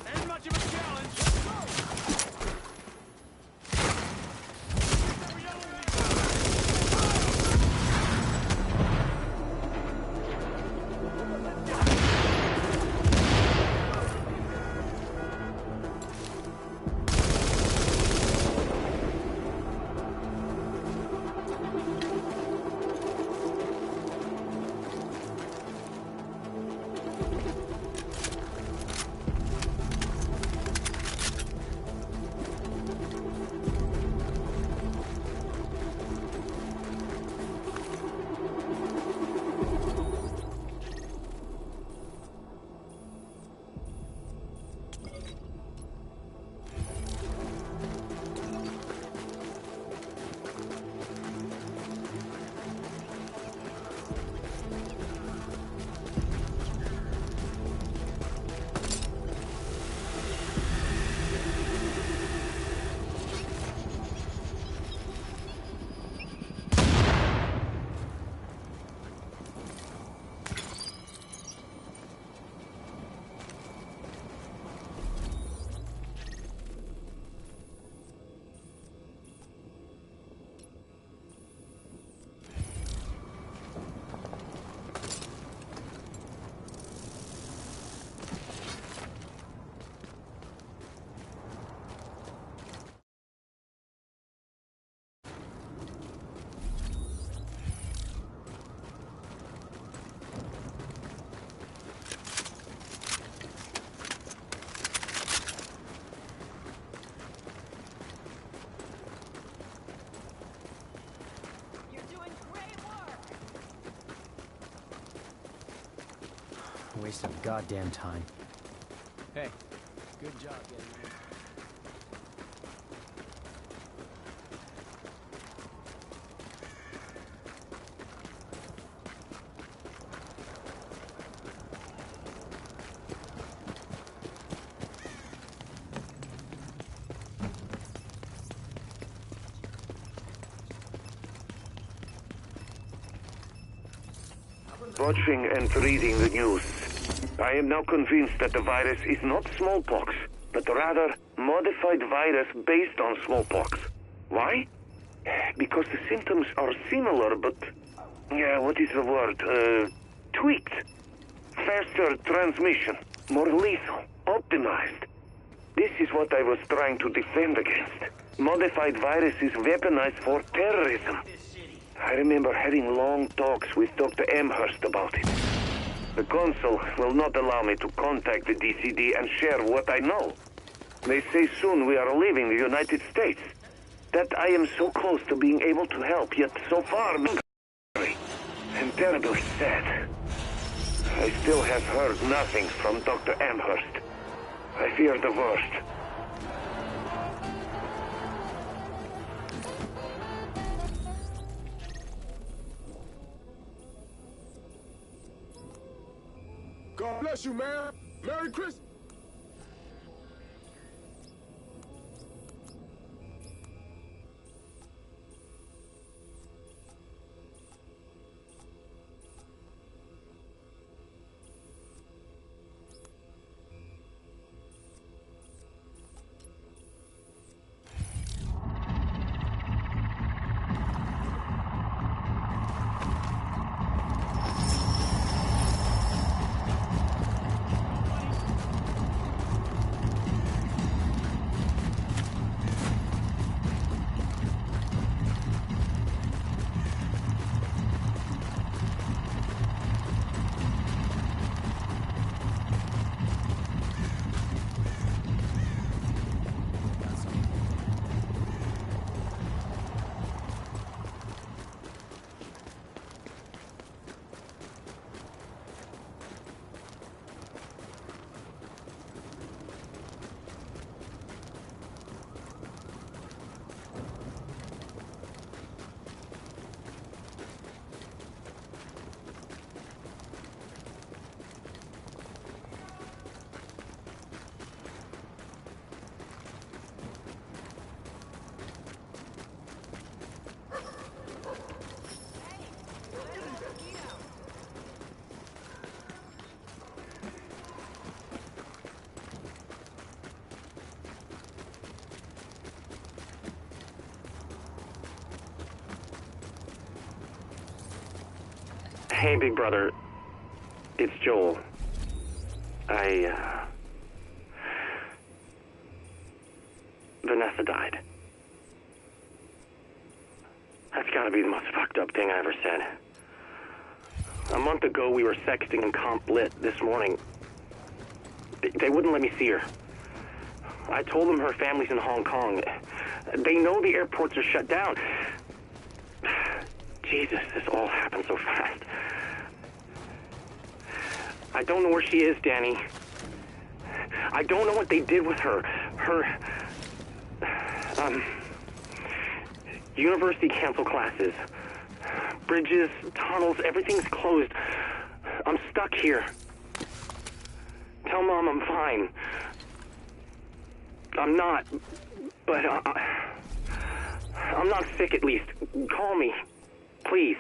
Ain't much of a challenge. Waste of goddamn time. Hey, good job getting in. Watching and reading the news, I am now convinced that the virus is not smallpox, but rather modified virus based on smallpox. Why? Because the symptoms are similar, but... yeah, what is the word? Tweaked. Faster transmission, more lethal, optimized. This is what I was trying to defend against. Modified virus is weaponized for terrorism. I remember having long talks with Dr. Amherst about it. The Consul will not allow me to contact the DCD and share what I know. They say soon we are leaving the United States. That I am so close to being able to help, yet so far... I'm terribly sad. I still have heard nothing from Dr. Amherst. I fear the worst. God bless you, man. Merry Christmas. Hey, big brother. It's Joel. Vanessa died. That's gotta be the most fucked up thing I ever said. A month ago, we were sexting in Comp Lit this morning. They wouldn't let me see her. I told them her family's in Hong Kong. They know the airports are shut down. Jesus, this all happened so fast. I don't know where she is, Danny. I don't know what they did with her. University canceled classes. Bridges, tunnels, everything's closed. I'm stuck here. Tell Mom I'm fine. I'm not, but I'm not sick at least. Call me, please.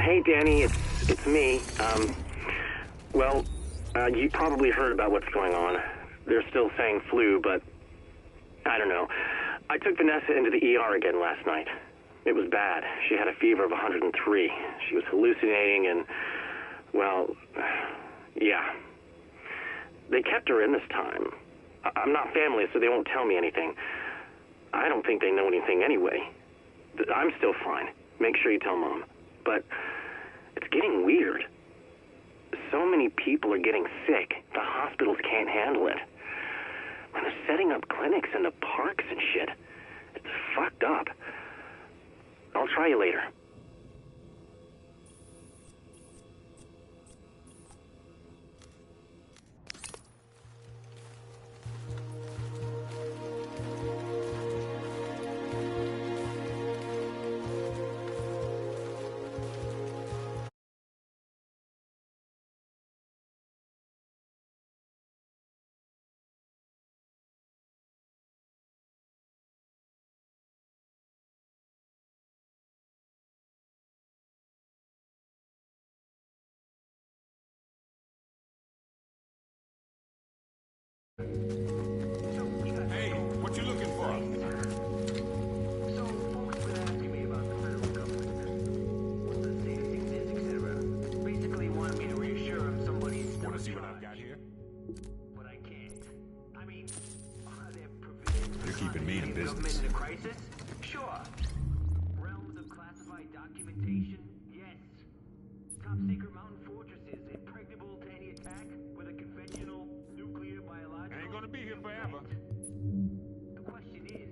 Hey, Danny, it's me. You probably heard about what's going on. They're still saying flu, but I don't know. I took Vanessa into the ER again last night. It was bad. She had a fever of 103. She was hallucinating and, yeah. They kept her in this time. I'm not family, so they won't tell me anything. I don't think they know anything anyway. I'm still fine. Make sure you tell Mom. But it's getting weird. So many people are getting sick. The hospitals can't handle it. And they're setting up clinics in the parks and shit. It's fucked up. I'll try you later. Hey, what you looking for? So, folks been asking me about the federal government. What the state of things is, etc. Basically wanted me to reassure them somebody's still Want to in see what I've charge. got here? But I can't. I mean, are there provisions for You're keeping me in continuity of business. government in a crisis? Sure. Realms of classified documentation? Yes. Top secret mountain fortresses, impregnable to any attack, whether conventional, nuclear, biological. I ain't gonna be here forever. The question is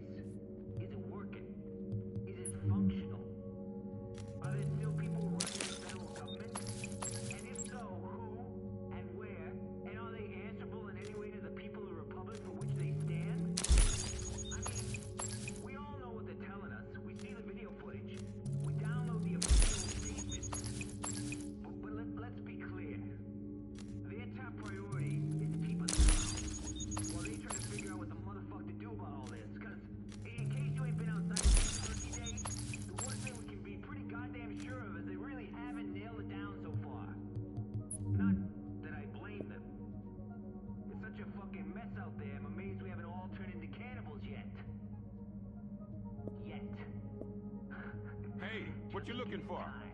it working? Is it functional? Are there still people running the federal government? And if so, who and where? And are they answerable in any way to the people of the republic for which they stand? I mean, we all know what they're telling us. We see the video footage. We download the official statements. But let's be clear. Their top priority is to keep us down. While they try to figure out what the motherfucker to do about all this. Cause in case you ain't been outside since Turkey Day, the one thing we can be pretty goddamn sure of is they really haven't nailed it down so far. Not that I blame them. It's such a fucking mess out there, I'm amazed we haven't all turned into cannibals yet. Yet. Hey, what you looking for? Time.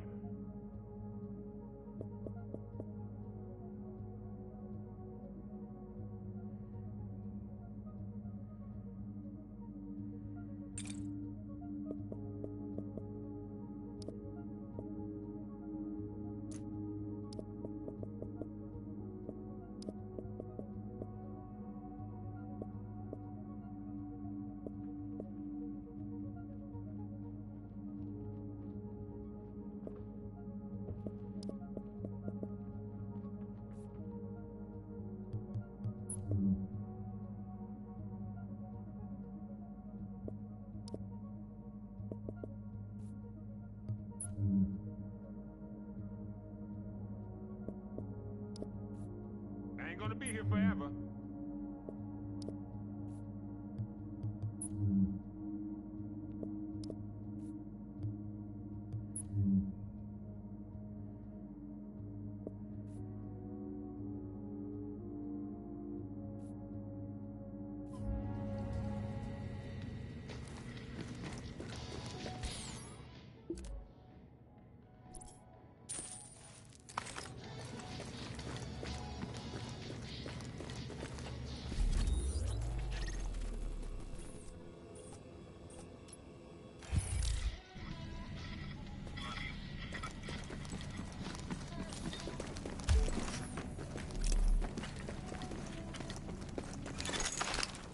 I ain't gonna be here forever.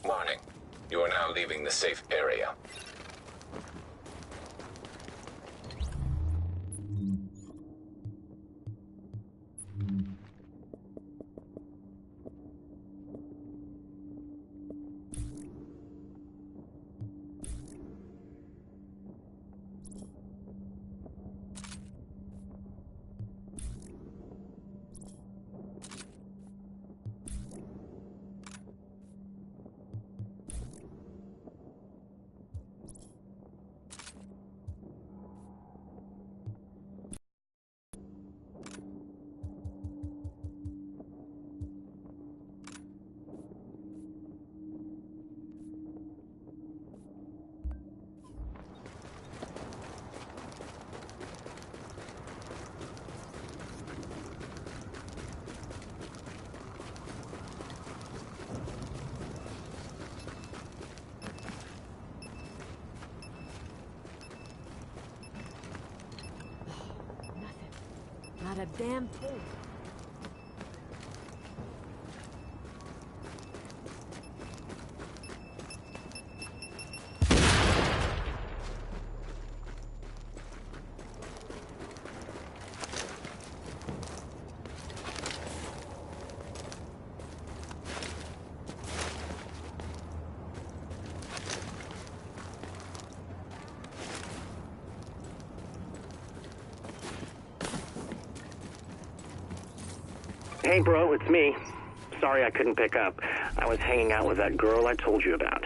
Warning. You are now leaving the safe area. Not a damn thing. Hey, bro, it's me. Sorry I couldn't pick up. I was hanging out with that girl I told you about.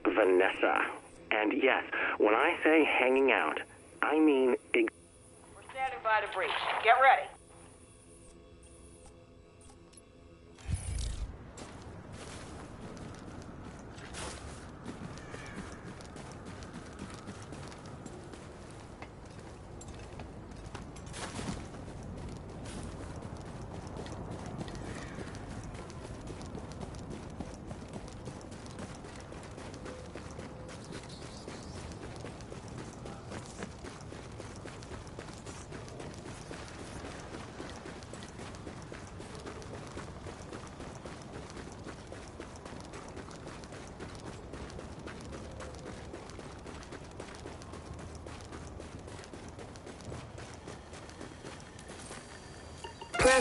Vanessa. And yes, when I say hanging out, I mean... We're standing by the breach. Get ready.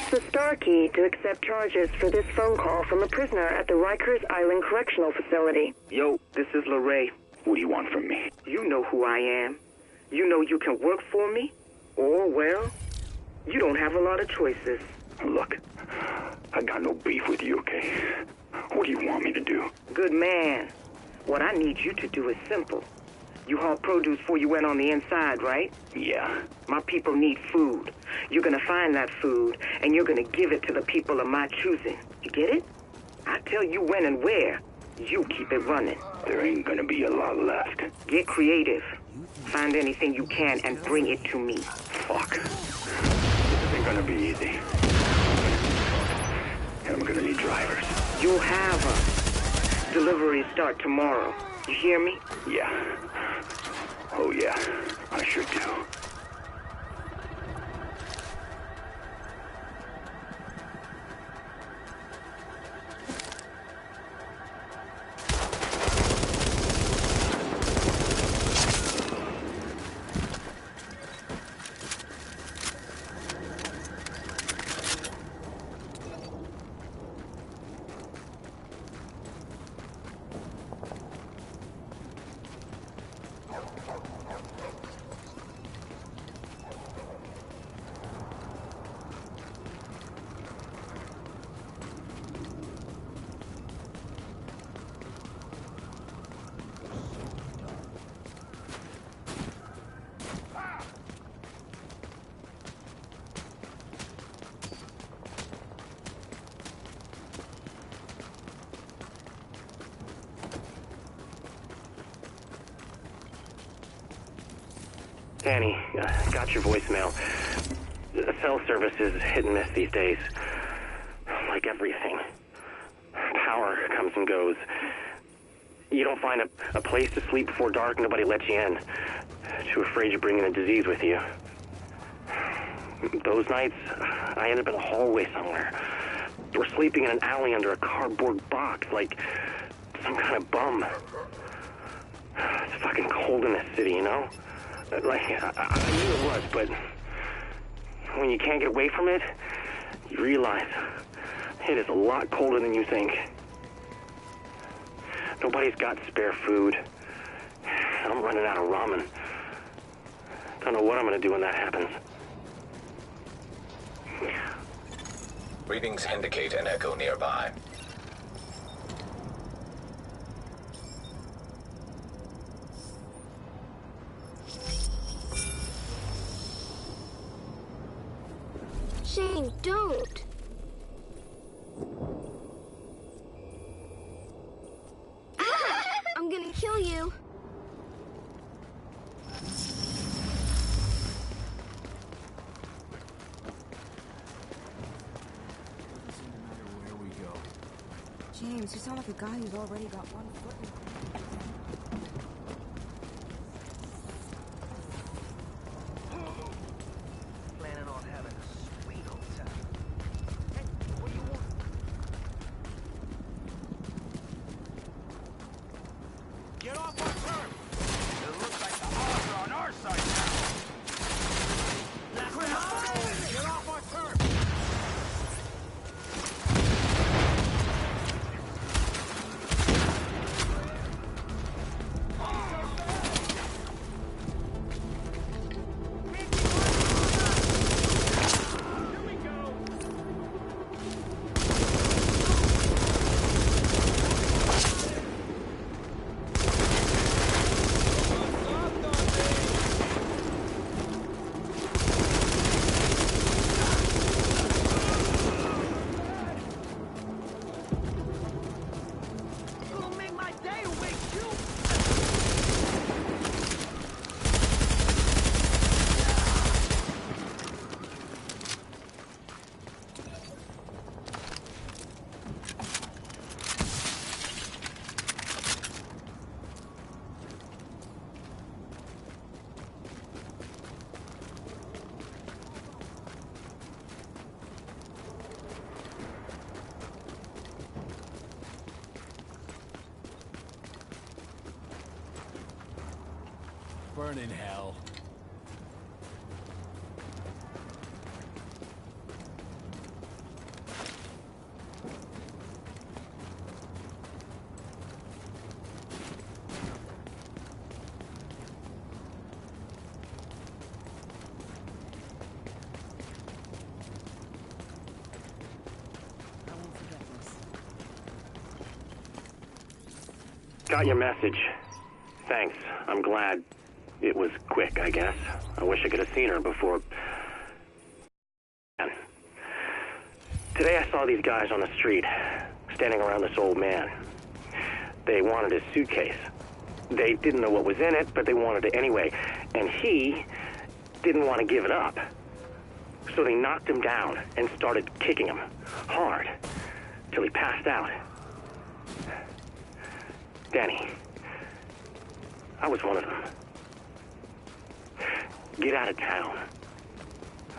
Press the star key to accept charges for this phone call from a prisoner at the Rikers Island Correctional Facility. Yo, this is LeRae. What do you want from me? You know who I am. You know you can work for me. Or, well, you don't have a lot of choices. Look, I got no beef with you, okay? What do you want me to do? Good man. What I need you to do is simple. You haul produce before you went on the inside, right? Yeah. My people need food. You're gonna find that food, and you're gonna give it to the people of my choosing. You get it? I tell you when and where. You keep it running. There ain't gonna be a lot left. Get creative. Find anything you can and bring it to me. Fuck. This ain't gonna be easy. And I'm gonna need drivers. You'll have them. Deliveries start tomorrow. You hear me? Yeah. Oh yeah, I sure do. Danny, got your voicemail. The cell service is hit and miss these days. Like everything. Power comes and goes. You don't find a place to sleep before dark, nobody lets you in. Too afraid you're bringing a disease with you. Those nights, I end up in a hallway somewhere. We're sleeping in an alley under a cardboard box, like some kind of bum. It's fucking cold in this city, you know? Like, I knew it was, but when you can't get away from it, you realize it is a lot colder than you think. Nobody's got spare food. I'm running out of ramen. Don't know what I'm gonna do when that happens. Readings indicate an echo nearby. Shane, don't! Ah! I'm gonna kill you! James, you sound like a guy who's already got one foot in Planning on having a sweet old time. Hey, what do you want? Get off our turf! It looks like the odds are on our side now. Get off our turf! Burn in hell. Got your message. Thanks. I'm glad. It was quick, I guess. I wish I could have seen her before... Today I saw these guys on the street, standing around this old man. They wanted his suitcase. They didn't know what was in it, but they wanted it anyway. And he didn't want to give it up. So they knocked him down and started kicking him hard till he passed out. Danny, I was one of them. Get out of town.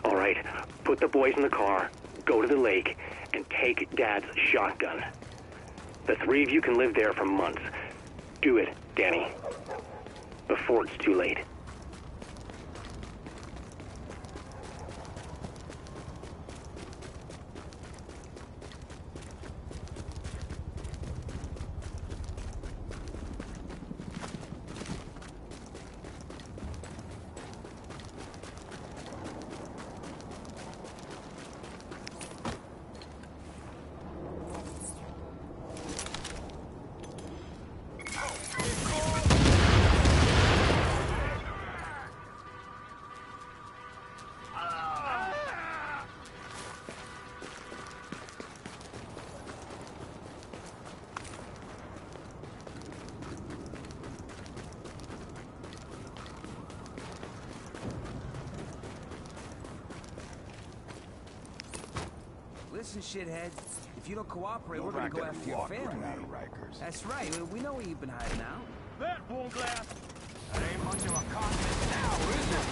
All right, put the boys in the car, go to the lake, and take Dad's shotgun. The three of you can live there for months. Do it, Danny, before it's too late. Listen, shithead. If you don't cooperate, we're gonna go after your family. That's right. We know where you've been hiding out. That won't glass. That ain't much of a confidence now, is it?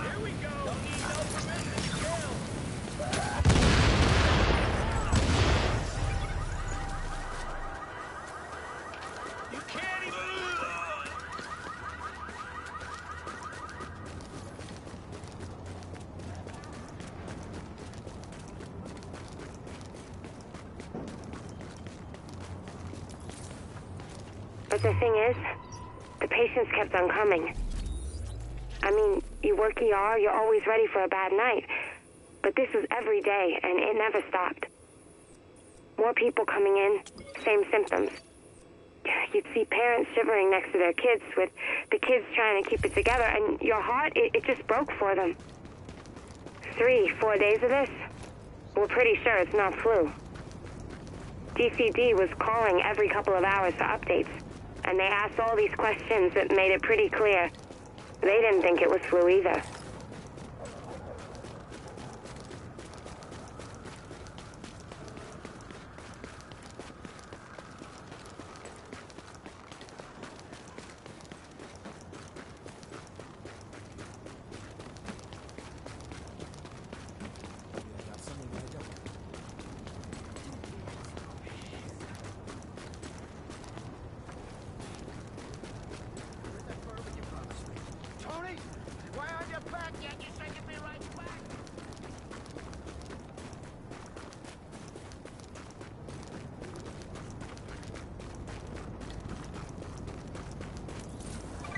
Here we go. Don't need no permission to kill. You can't even... But the thing is, the patients kept on coming. I mean, you work ER, you're always ready for a bad night. But this was every day, and it never stopped. More people coming in, same symptoms. You'd see parents shivering next to their kids, with the kids trying to keep it together, and your heart, it just broke for them. 3-4 days of this? We're pretty sure it's not flu. DCD was calling every couple of hours for updates. And they asked all these questions that made it pretty clear. They didn't think it was flu either.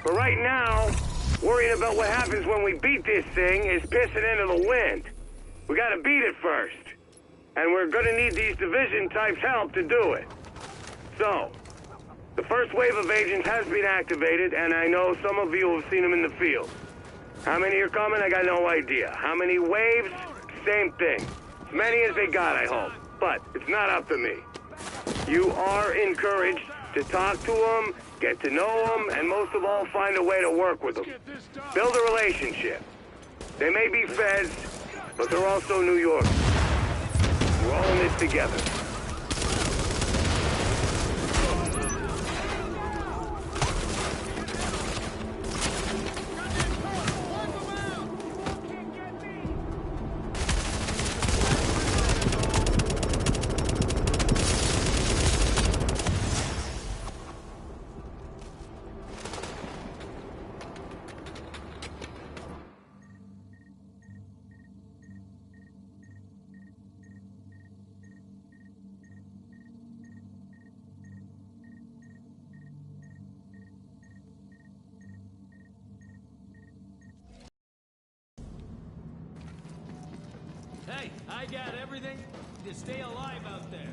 But right now, worrying about what happens when we beat this thing is pissing into the wind. We gotta beat it first. And we're gonna need these division types' help to do it. So, the first wave of agents has been activated, and I know some of you have seen them in the field. How many are coming? I got no idea. How many waves? Same thing. As many as they got, I hope. But it's not up to me. You are encouraged to talk to them, get to know them, and most of all, find a way to work with them. Build a relationship. They may be feds, but they're also New Yorkers. We're all in this together. Hey, I got everything to stay alive out there.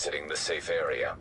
exiting the safe area.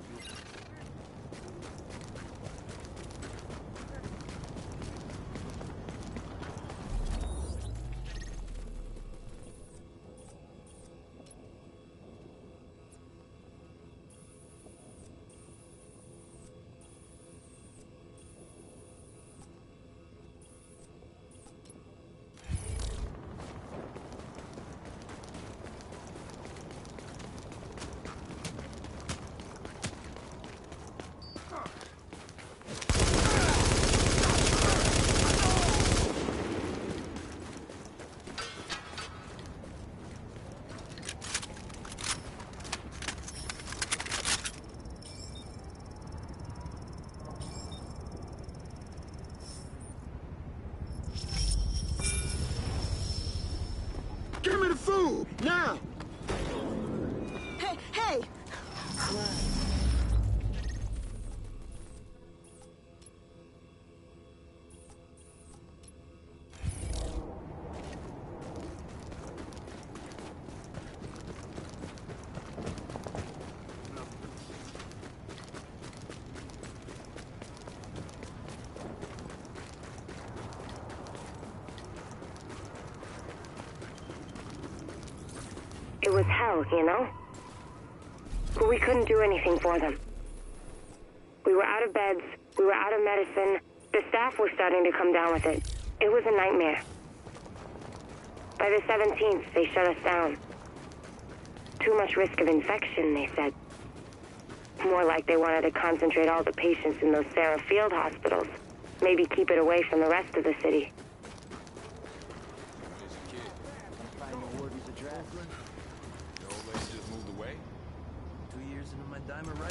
Give me the food, now! Hey, hey! It was hell, you know? But we couldn't do anything for them. We were out of beds, we were out of medicine, the staff was starting to come down with it. It was a nightmare. By the 17th, they shut us down. Too much risk of infection, they said. More like they wanted to concentrate all the patients in those Sarah Field hospitals. Maybe keep it away from the rest of the city. Find the warden's address. The old lady just moved away? 2 years into my diamond right.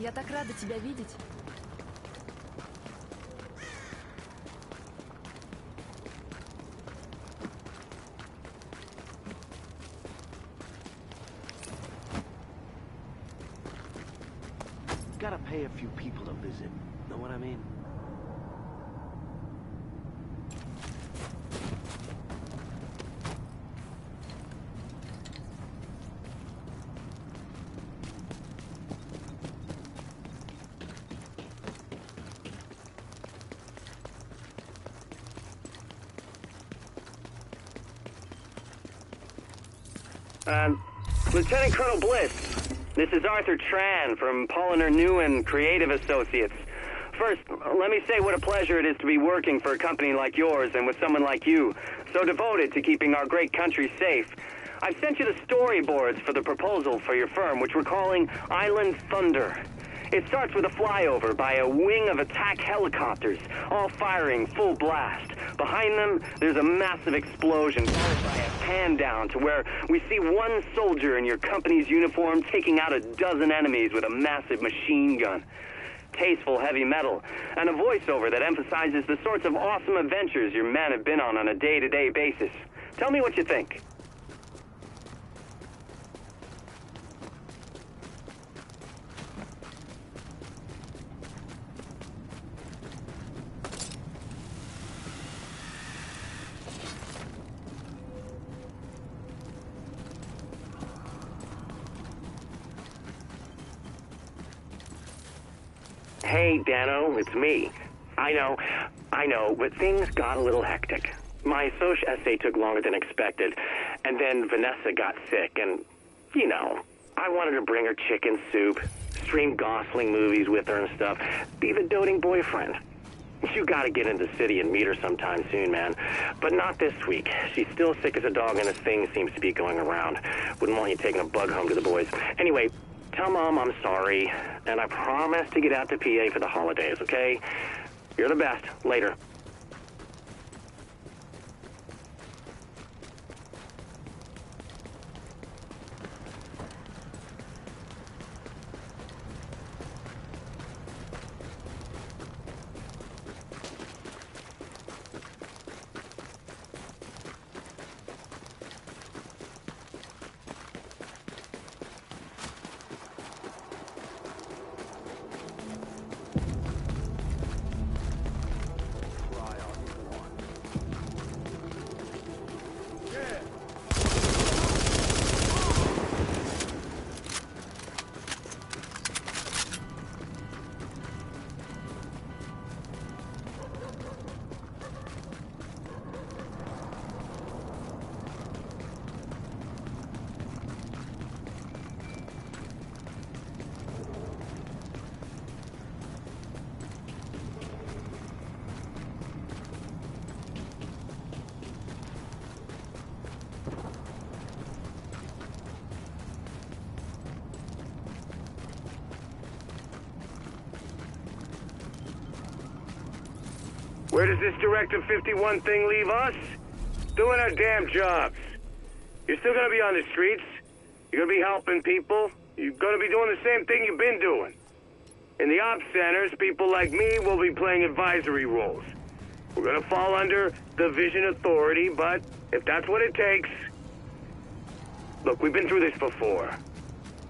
Я так рада тебя видеть. Gotta pay a few people to visit. Know what I mean? Lieutenant Colonel Bliss, this is Arthur Tran from Polliner Newen Creative Associates. First, let me say what a pleasure it is to be working for a company like yours and with someone like you, so devoted to keeping our great country safe. I've sent you the storyboards for the proposal for your firm, which we're calling Island Thunder. It starts with a flyover by a wing of attack helicopters, all firing full blast. Behind them, there's a massive explosion, followed by a pan down to where we see one soldier in your company's uniform taking out a dozen enemies with a massive machine gun. Tasteful heavy metal, and a voiceover that emphasizes the sorts of awesome adventures your men have been on a day-to-day basis. Tell me what you think. Hey, Dano, it's me. I know, but things got a little hectic. My social essay took longer than expected, And then Vanessa got sick, and, you know, I wanted to bring her chicken soup, stream Gosling movies with her and stuff, be the doting boyfriend. You gotta get into the city and meet her sometime soon, man. But not this week. She's still sick as a dog, and this thing seems to be going around. Wouldn't want you taking a bug home to the boys. Anyway, tell Mom I'm sorry, and I promise to get out to PA for the holidays, okay? You're the best. Later. Where does this Directive 51 thing leave us? Doing our damn jobs. You're still gonna be on the streets. You're gonna be helping people. You're gonna be doing the same thing you've been doing. In the ops centers, people like me will be playing advisory roles. We're gonna fall under Division Authority, but if that's what it takes... Look, we've been through this before.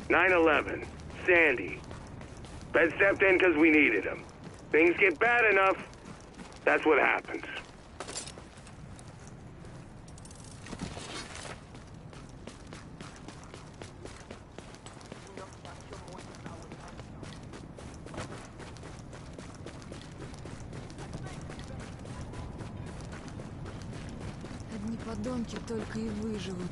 9/11, Sandy. Fed stepped in because we needed them. Things get bad enough, that's what happens. Одни подонки только и выживут.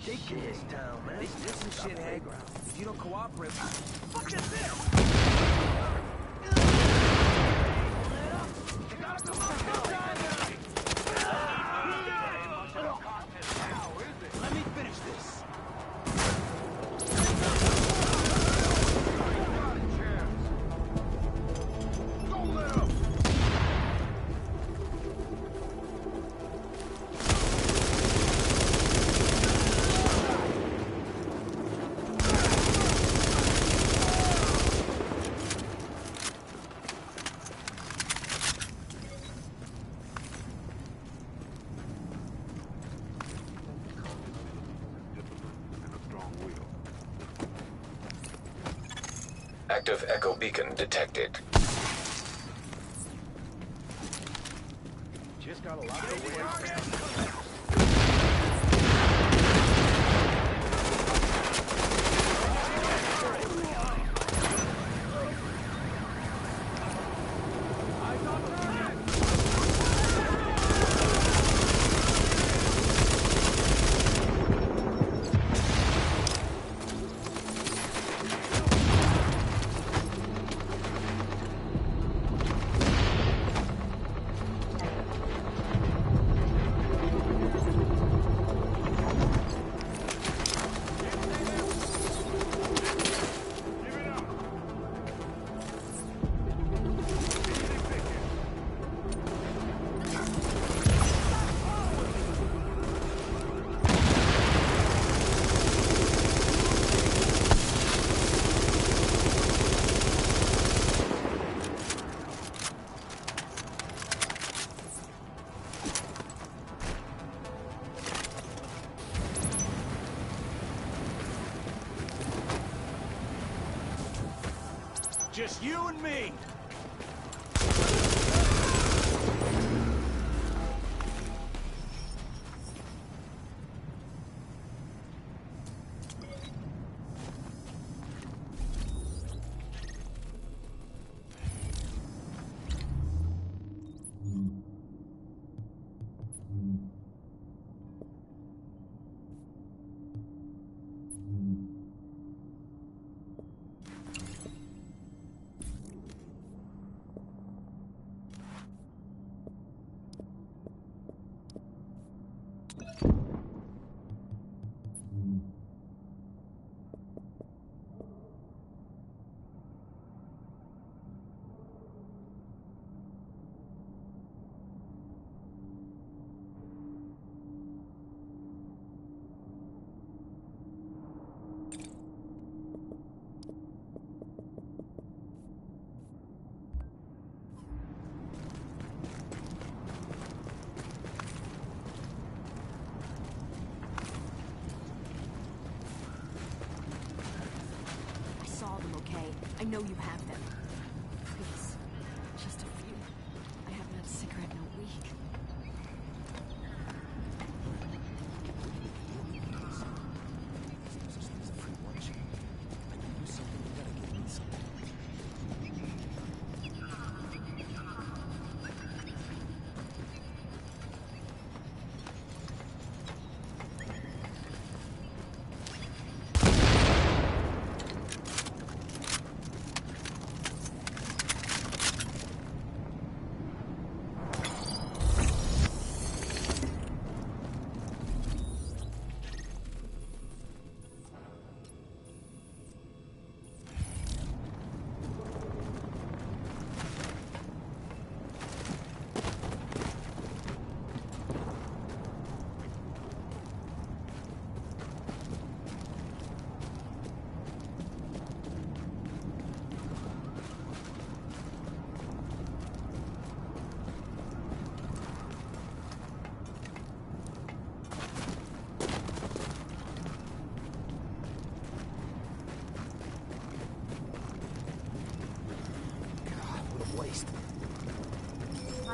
Shaking this town, man. Listen, shithead. If you don't cooperate, fuck is this? Let me finish this. Don't let up! Active echo beacon detected. Just got a lot of just you and me. I know you have them. Please. Just a few. I haven't had a cigarette in a week.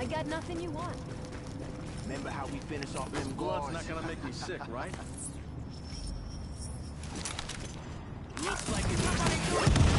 I got nothing you want. Remember how we finished off them Blood's guards? not gonna make me sick, right? Looks like it's...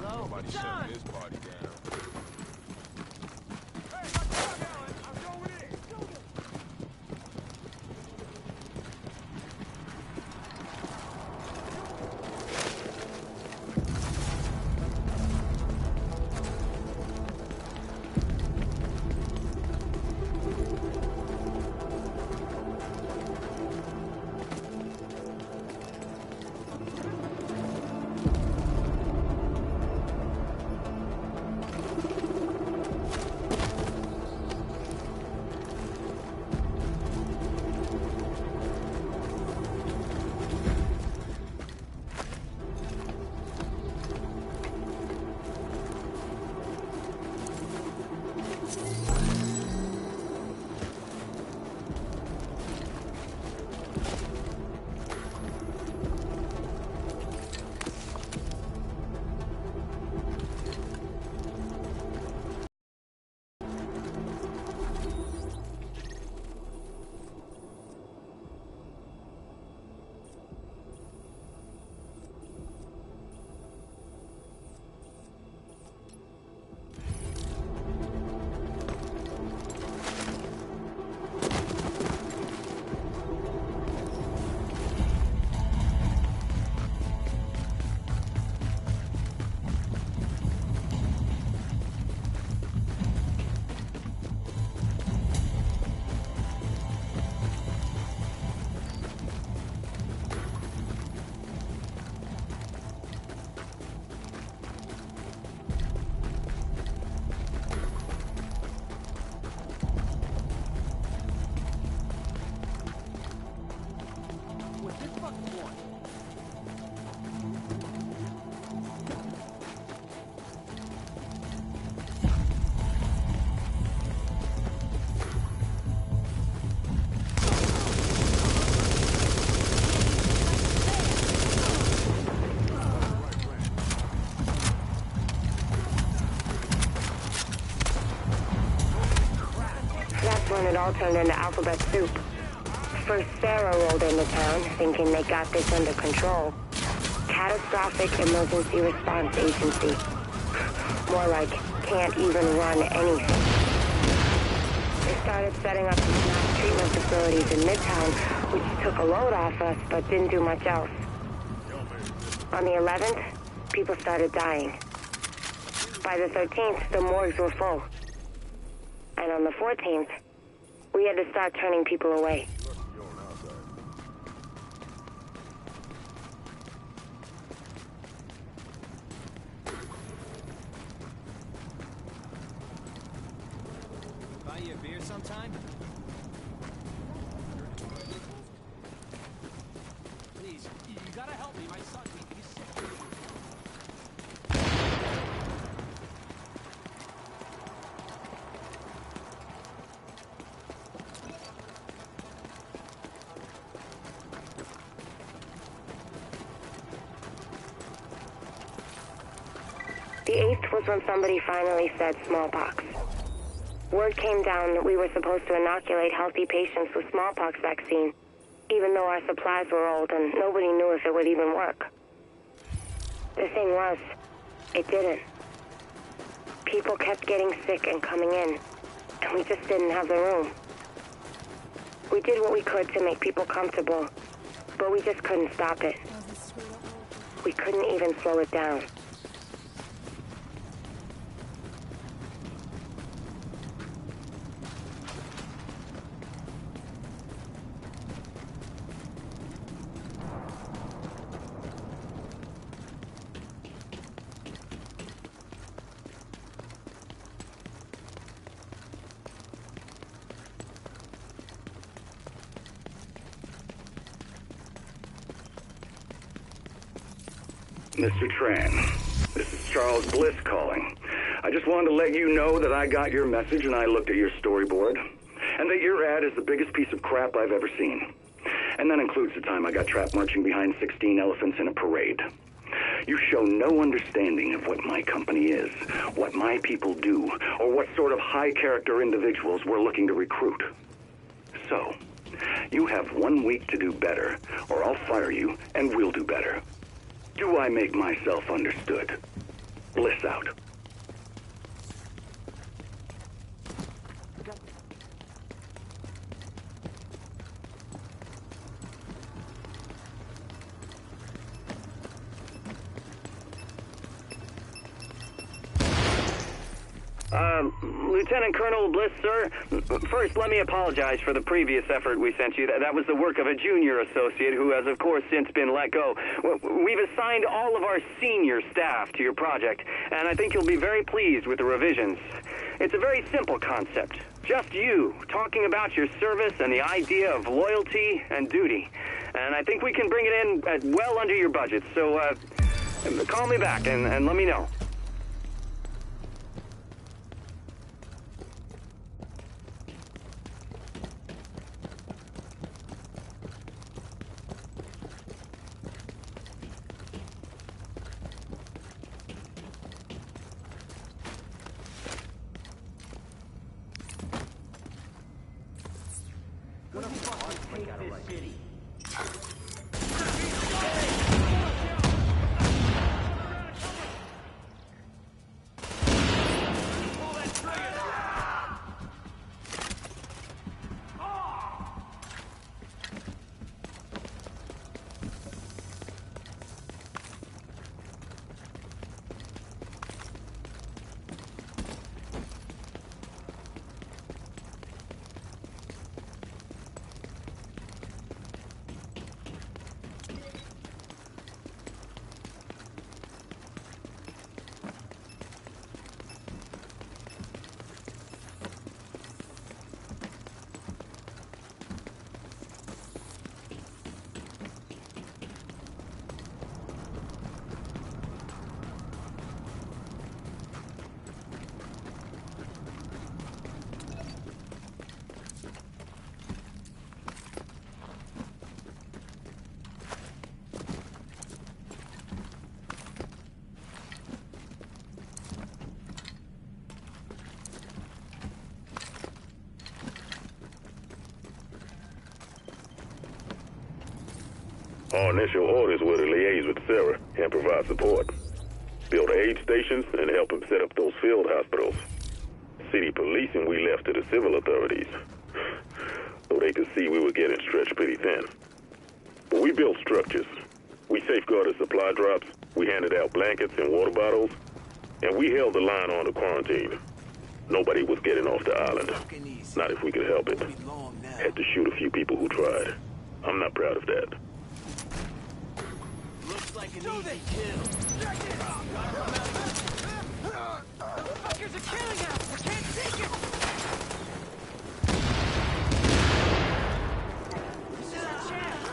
Nobody shutting this party down. when it all turned into alphabet soup. First, Sarah rolled into town, thinking they got this under control. Catastrophic Emergency Response Agency. More like, can't even run anything. They started setting up these mass treatment facilities in Midtown, which took a load off us, but didn't do much else. On the 11th, people started dying. By the 13th, the morgues were full. And on the 14th, we had to start turning people away. Buy you a beer sometime? Please, you gotta help me. My son, he's sick. The 8th was when somebody finally said smallpox. Word came down that we were supposed to inoculate healthy patients with smallpox vaccine, even though our supplies were old and nobody knew if it would even work. The thing was, it didn't. People kept getting sick and coming in, and we just didn't have the room. We did what we could to make people comfortable, but we just couldn't stop it. We couldn't even slow it down. Mr. Tran, this is Charles Bliss calling. I just wanted to let you know that I got your message and I looked at your storyboard, and that your ad is the biggest piece of crap I've ever seen. And that includes the time I got trapped marching behind 16 elephants in a parade. You show no understanding of what my company is, what my people do, or what sort of high-character individuals we're looking to recruit. So, you have 1 week to do better, or I'll fire you and we'll do better. Do I make myself understood? Bliss out. Lieutenant Colonel Bliss, sir. First, let me apologize for the previous effort we sent you. That was the work of a junior associate who has, of course, since been let go. We've assigned all of our senior staff to your project, and I think you'll be very pleased with the revisions. It's a very simple concept. Just you, talking about your service and the idea of loyalty and duty. And I think we can bring it in at well under your budget, so call me back and let me know. Our initial orders were to liaise with Sarah and provide support. Build aid stations and help him set up those field hospitals. City policing we left to the civil authorities, so they could see we were getting stretched pretty thin. But we built structures. We safeguarded supply drops, we handed out blankets and water bottles, and we held the line on the quarantine. Nobody was getting off the island. Not if we could help it. Had to shoot a few people who tried. I'm not proud of that. Looks like an easy kill. Fuckers are killing us! We can't take it! This is our chance!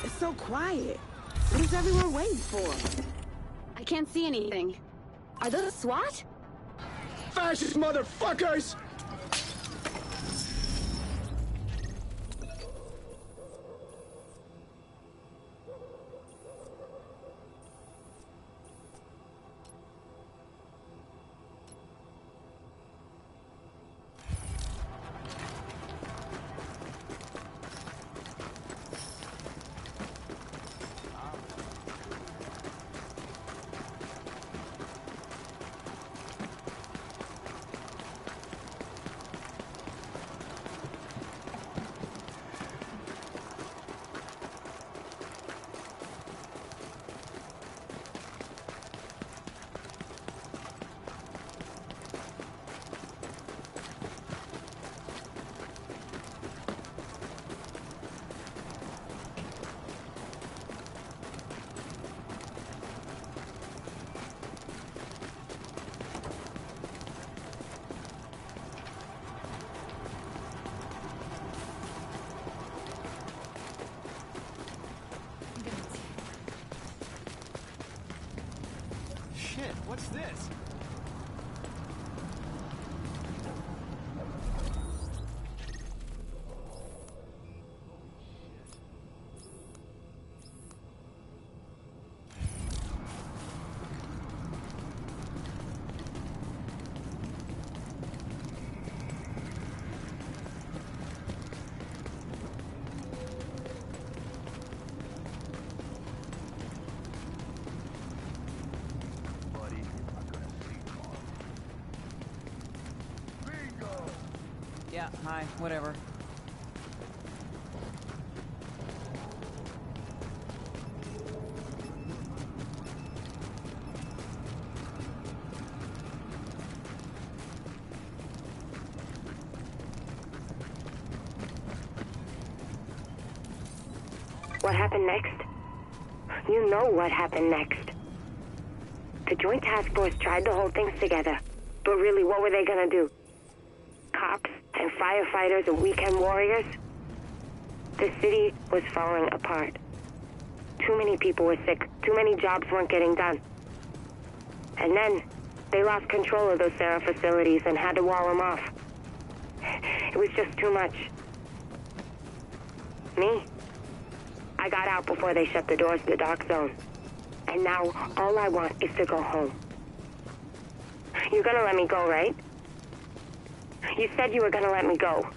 It's so quiet. What is everyone waiting for? I can't see anything. Are those SWAT? Fascist motherfuckers! Shit, what's this? Yeah, hi, whatever. What happened next? You know what happened next. The Joint Task Force tried to hold things together, but really, what were they gonna do? Cops and firefighters and weekend warriors? The city was falling apart. Too many people were sick. Too many jobs weren't getting done. And then they lost control of those Sarah facilities and had to wall them off. It was just too much. Me? I got out before they shut the doors to the dark zone. And now all I want is to go home. You're gonna let me go, right? You said you were gonna let me go.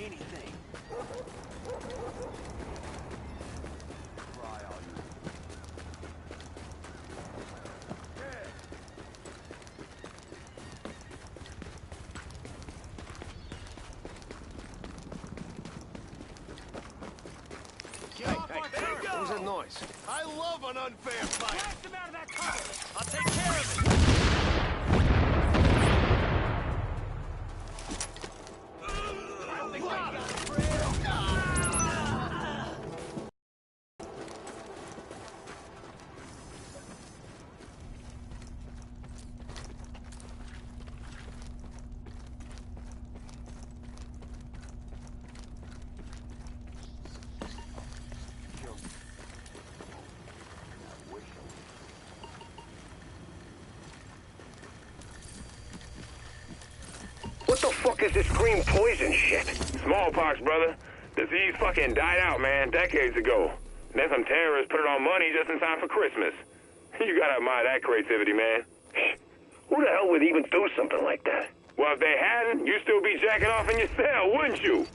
anything. Cry all you. What was that noise? I love an unfair fight. Blast him out of that cover. I'll take care of it. What the fuck is this green poison shit? Smallpox, brother. Disease fucking died out, man, decades ago. Then some terrorists put it on money just in time for Christmas. You gotta admire that creativity, man. Who the hell would even do something like that? Well, if they hadn't, you'd still be jacking off in your cell, wouldn't you?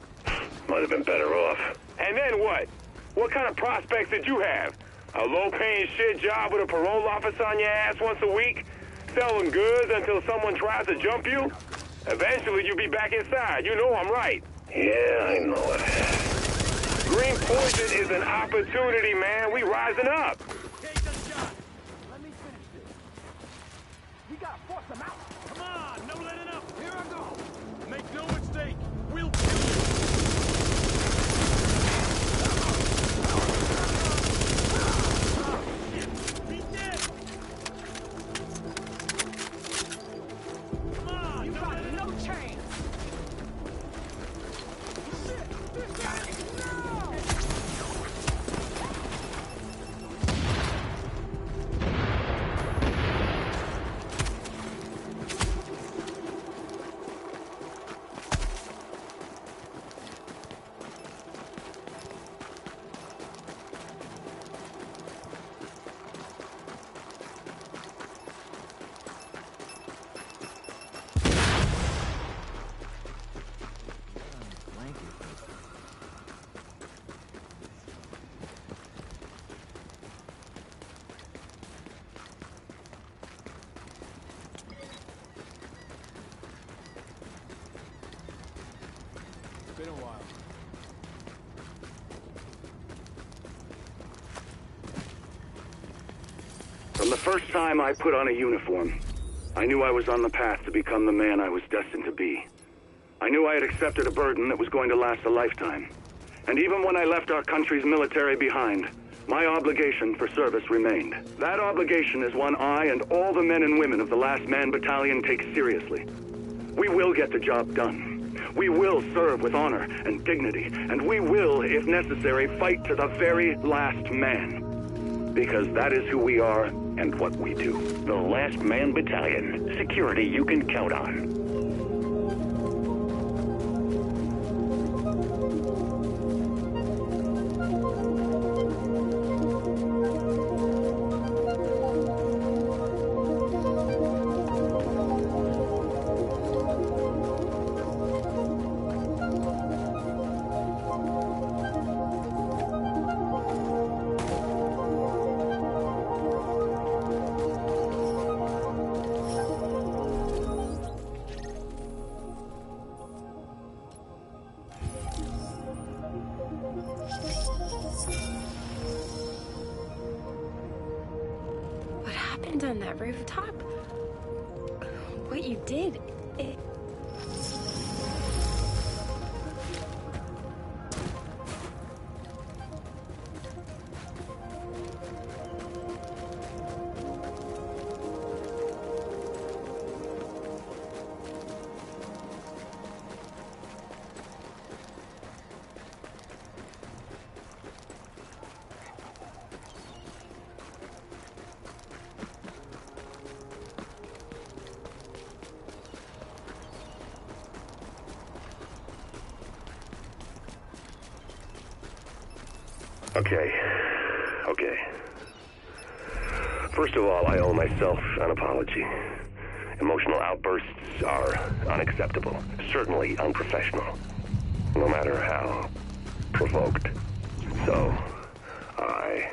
Might have been better off. And then what? What kind of prospects did you have? A low-paying shit job with a parole officer on your ass once a week? Selling goods until someone tries to jump you? Eventually, you'll be back inside. You know I'm right. Yeah, I know it. Green poison is an opportunity, man. We rising up. Take the shot. Let me finish this. We gotta force them out. Come on, no letting up. Here I go. Make no mistake. We'll kill you. Be dead. Come on, you got no chance. Been a while. From the first time I put on a uniform, I knew I was on the path to become the man I was destined to be. I knew I had accepted a burden that was going to last a lifetime. And even when I left our country's military behind, my obligation for service remained. That obligation is one I and all the men and women of the Last Man Battalion take seriously. We will get the job done. We will serve with honor and dignity, and we will, if necessary, fight to the very last man. Because that is who we are and what we do. The Last Man Battalion. Security you can count on. What happened on that rooftop? What you did, it... Okay. First of all, I owe myself an apology. Emotional outbursts are unacceptable, certainly unprofessional. no matter how provoked. So, I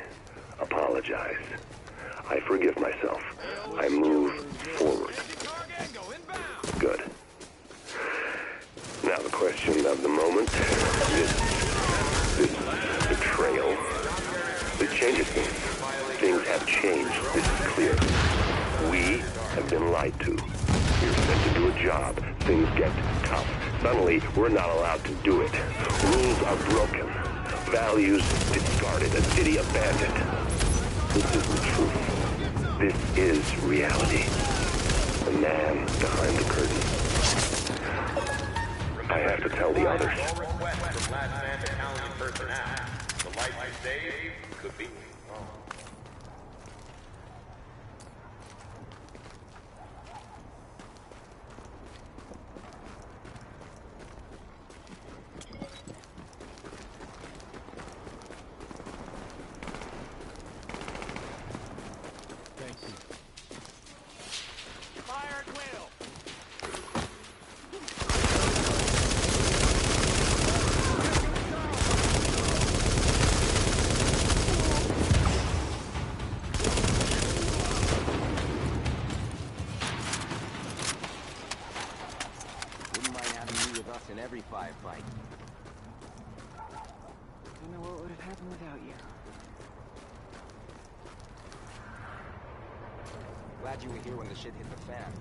apologize. I forgive myself. I move forward. Good. Now the question of the moment, this betrayal, it changes things. Things have changed, this is clear. We have been lied to. We're sent to do a job. Things get tough. Suddenly, we're not allowed to do it. Rules are broken. Values discarded. A city abandoned. This is the truth. This is reality. The man behind the curtain. I have to tell the others. All requests from last man battalion personnel. The life you saved could be wrong. Thank you. Fire at will! Wouldn't mind having you with us in every firefight. Don't know what would have happened without you. Glad you were here when the shit hit the fan.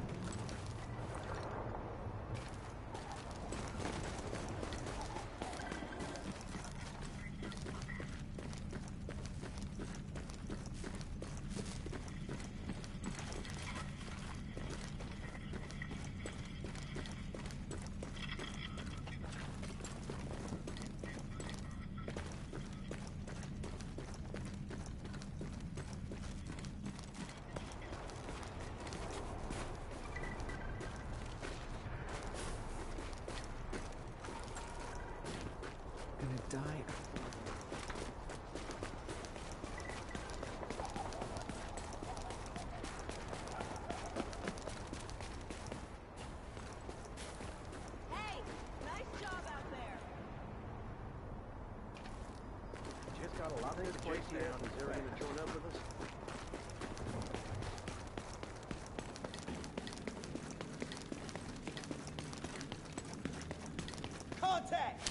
Gonna die. Hey, nice job out there. Just got a lot of this place down. Is there anyone join up with us? Contact!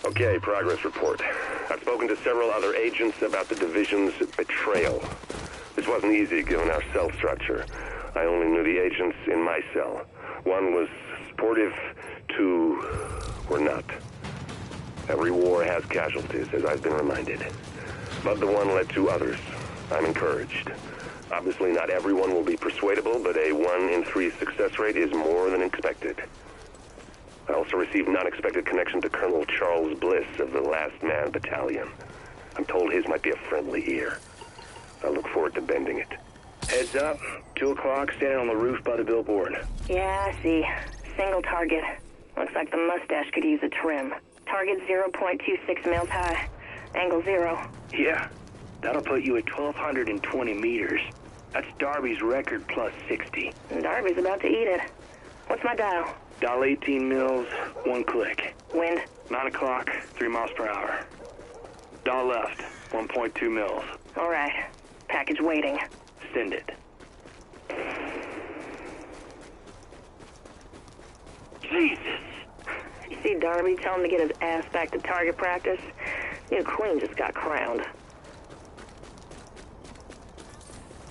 Okay, progress report. I've spoken to several other agents about the division's betrayal. This wasn't easy given our cell structure. I only knew the agents in my cell. One was supportive, two were not. Every war has casualties, as I've been reminded. But the one led to others. I'm encouraged. Obviously not everyone will be persuadable, but a 1 in 3 success rate is more than expected. I also received an unexpected connection to Colonel Charles Bliss of the Last Man Battalion. I'm told his might be a friendly ear. I look forward to bending it. Heads up. 2 o'clock, standing on the roof by the billboard. Yeah, I see. Single target. Looks like the mustache could use a trim. Target 0.26 mils high. Angle 0. Yeah. That'll put you at 1,220 meters. That's Darby's record plus 60. Darby's about to eat it. What's my dial? Dial 18 mils, 1 click. Wind? 9 o'clock, 3 miles per hour. Dial left, 1.2 mils. All right. Package waiting. Send it. Jesus! You see Darby tell him to get his ass back to target practice? New queen just got crowned.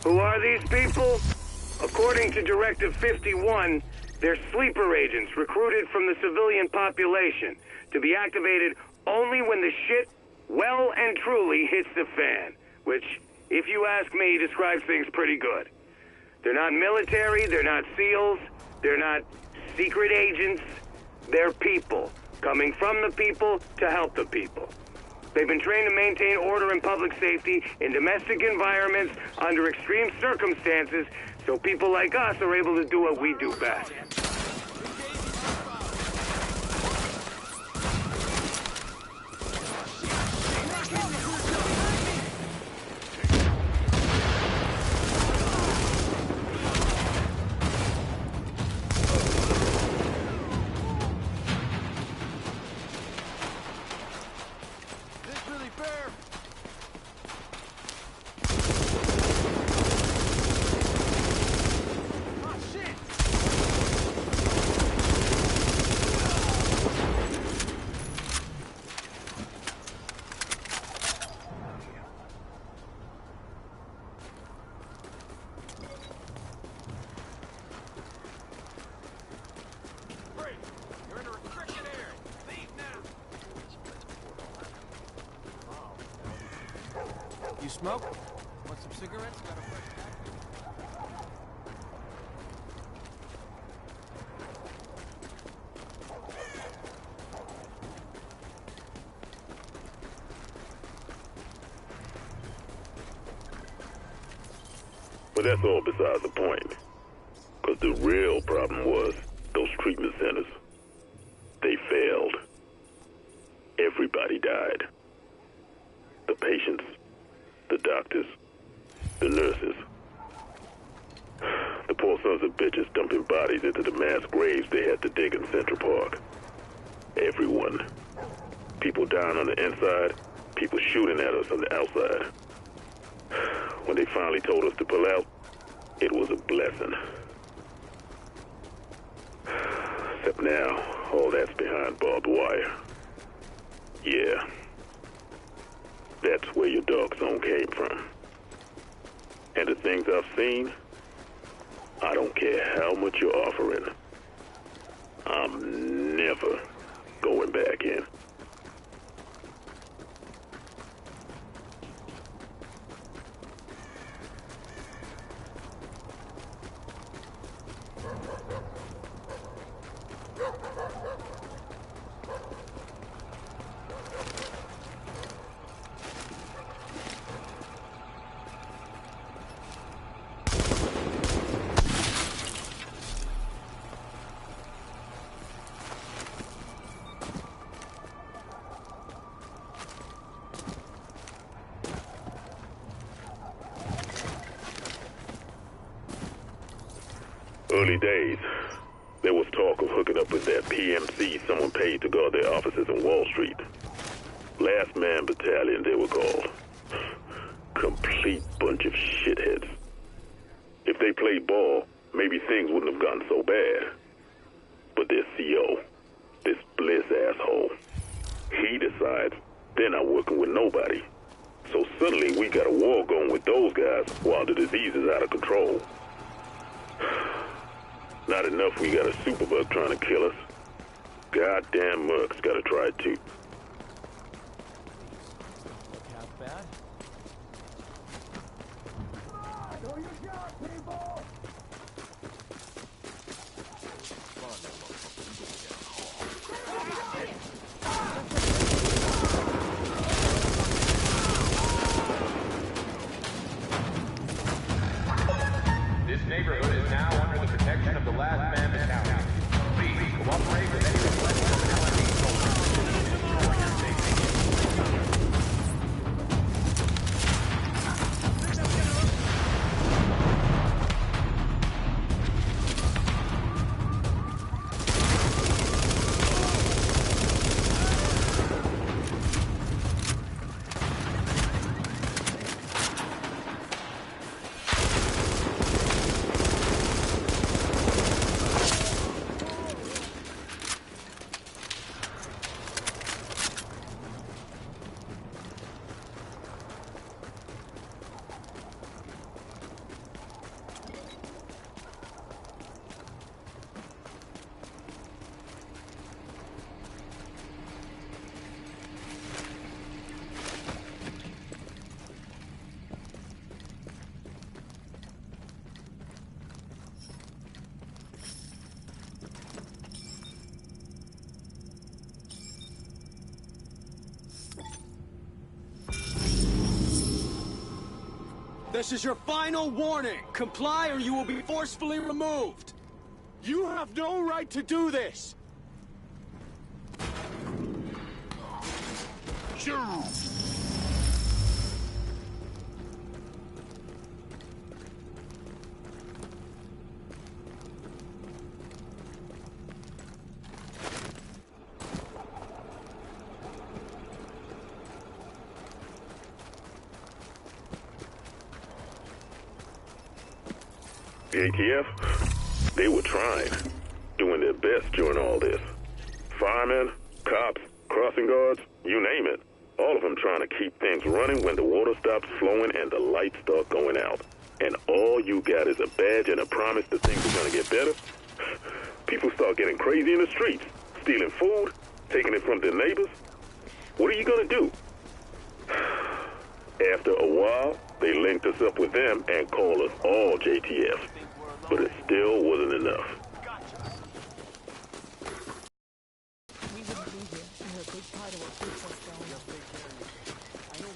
Who are these people? According to Directive 51, they're sleeper agents recruited from the civilian population to be activated only when the shit well and truly hits the fan, which, if you ask me, describes things pretty good. They're not military, they're not SEALs, they're not secret agents, they're people, coming from the people to help the people. They've been trained to maintain order and public safety in domestic environments under extreme circumstances, so people like us are able to do what we do best. You smoke? Want some cigarettes? Got a fresh pack? But that's all besides the point. Because the real problem was those treatment centers. They failed. Everybody died. The patients, the doctors, the nurses. The poor sons of bitches dumping bodies into the mass graves they had to dig in Central Park. Everyone. People dying on the inside, people shooting at us on the outside. When they finally told us to pull out, it was a blessing. Except now, all that's behind barbed wire. Yeah. That's where your dog zone came from. And the things I've seen, I don't care how much you're offering. I'm never going back in. Early days, there was talk of hooking up with that PMC someone paid to guard their offices on Wall Street. Last Man Battalion, they were called. Complete bunch of shitheads. If they played ball, maybe things wouldn't have gotten so bad. But their CO, this Bliss asshole, he They're not working with nobody. So suddenly we got a war going with those guys while the disease is out of control. Not enough we got a superbug trying to kill us. Goddamn Merc's gotta try it too. Look half bad. Do your job, people! This neighborhood is now under the protection of the last man battalion. Please cooperate with any requests from an LME soldier. Destroy your safety. This is your final warning. Comply or you will be forcefully removed. You have no right to do this. Sure. The ATF, they were trying, doing their best during all this. Firemen, cops, crossing guards, you name it. All of them trying to keep things running when the water stops flowing and the lights start going out. And all you got is a badge and a promise that things are gonna get better. People start getting crazy in the streets, stealing food, taking it from their neighbors. What are you gonna do? After a while, they linked us up with them and called us all JTF. But it still wasn't enough. We wouldn't be here. You're a big part of what keeps us going. I know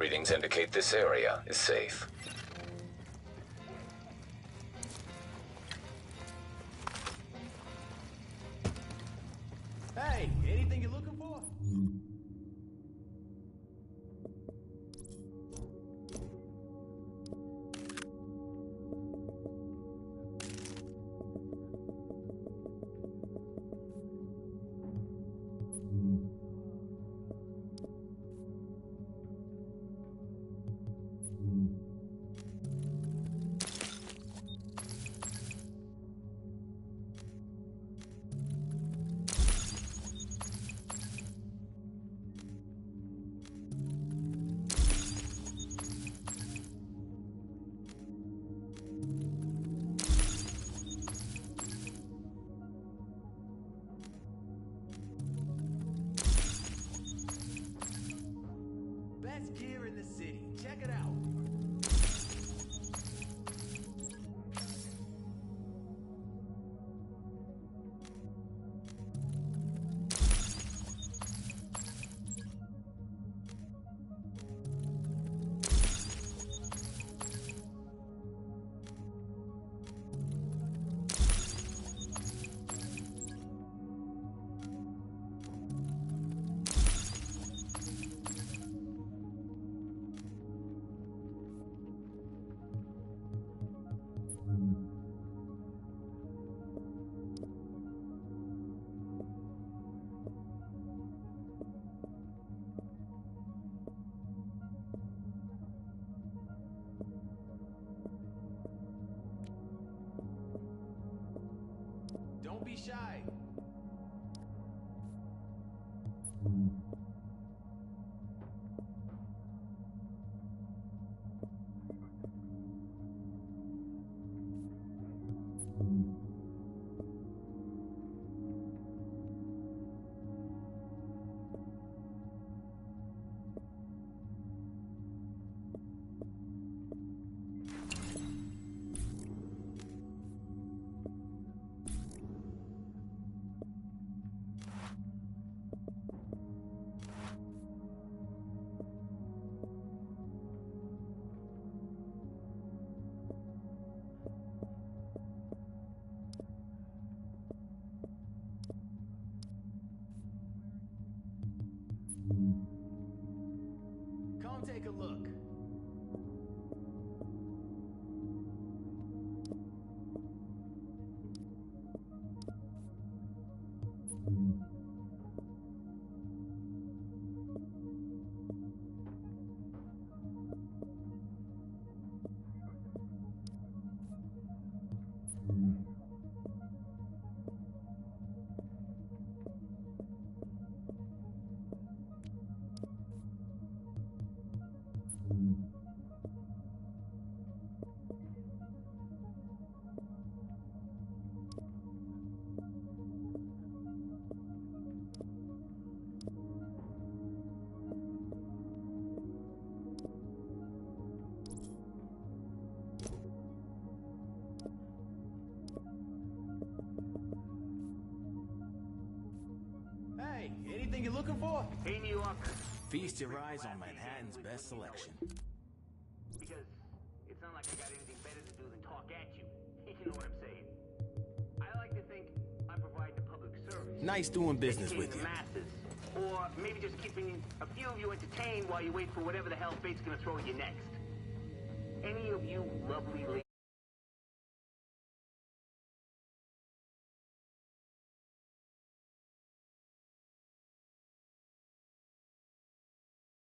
readings indicate this area is safe. Hey, anything you're looking for? Best gear in the city. Check it out. Don't be shy. Come take a look. Hey, anything you're looking for? Hey, New York. Feast your eyes on Manhattan's best selection. Because it's not like I got anything better to do than talk at you. You know what I'm saying? I like to think I provide the public service. Nice doing business with educating you. the masses. Or maybe just keeping a few of you entertained while you wait for whatever the hell fate's gonna throw at you next. Any of you lovely